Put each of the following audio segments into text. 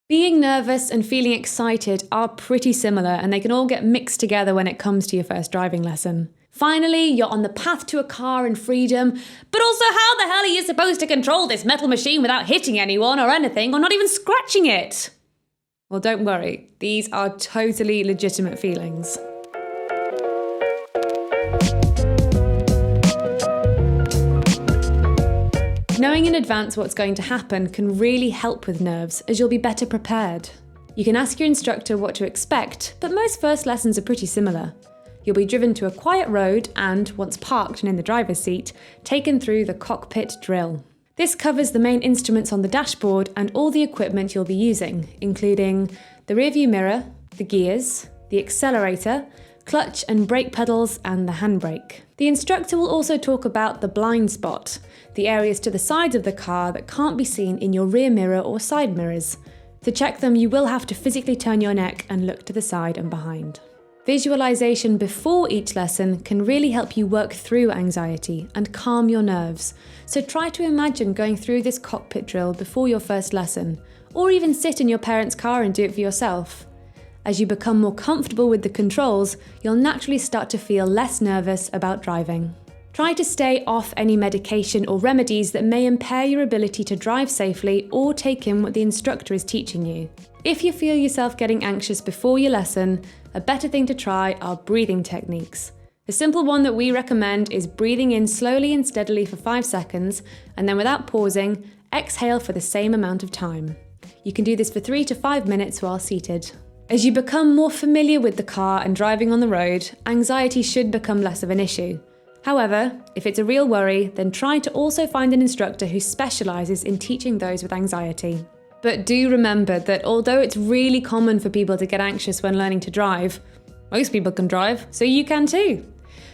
Being nervous and feeling excited are pretty similar, and they can all get mixed together when it comes to your first driving lesson. Finally, you're on the path to a car and freedom, but also how the hell are you supposed to control this metal machine without hitting anyone or anything, or not even scratching it? Well, don't worry, these are totally legitimate feelings. Knowing in advance what's going to happen can really help with nerves, as you'll be better prepared. You can ask your instructor what to expect, but most first lessons are pretty similar. You'll be driven to a quiet road and, once parked and in the driver's seat, taken through the Cockpit Drill. This covers the main instruments on the dashboard and all the equipment you'll be using, including the rearview mirror, the gears, the accelerator, clutch and brake pedals, and the handbrake. The instructor will also talk about the blind spot, the areas to the sides of the car that can't be seen in your rear mirror or side mirrors. To check them, you will have to physically turn your neck and look to the side and behind. Visualization before each lesson can really help you work through anxiety and calm your nerves. So try to imagine going through this cockpit drill before your first lesson, or even sit in your parents' car and do it for yourself. As you become more comfortable with the controls, you'll naturally start to feel less nervous about driving. Try to stay off any medication or remedies that may impair your ability to drive safely or take in what the instructor is teaching you. If you feel yourself getting anxious before your lesson, a better thing to try are breathing techniques. A simple one that we recommend is breathing in slowly and steadily for 5 seconds, and then without pausing, exhale for the same amount of time. You can do this for 3 to 5 minutes while seated. As you become more familiar with the car and driving on the road, anxiety should become less of an issue. However, if it's a real worry, then try to also find an instructor who specialises in teaching those with anxiety. But do remember that although it's really common for people to get anxious when learning to drive, most people can drive, so you can too.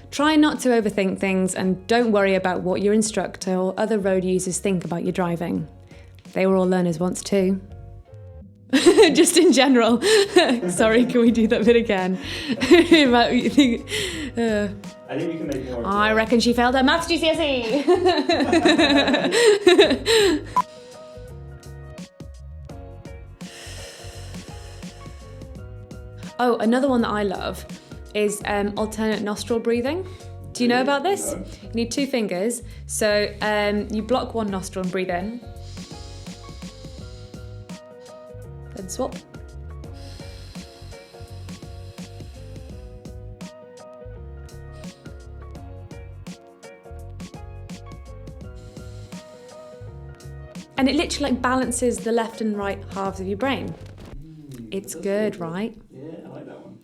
Try not to overthink things and don't worry about what your instructor or other road users think about your driving. They were all learners once too. Just in general. Sorry, can we do that bit again? I think we can make more. I reckon she failed her maths GCSE. Oh, another one that I love is alternate nostril breathing. Do you know about this? No. You need 2 fingers. So you block one nostril and breathe in. Then swap. And it literally balances the left and right halves of your brain. It's good, right? Yeah, I like that one.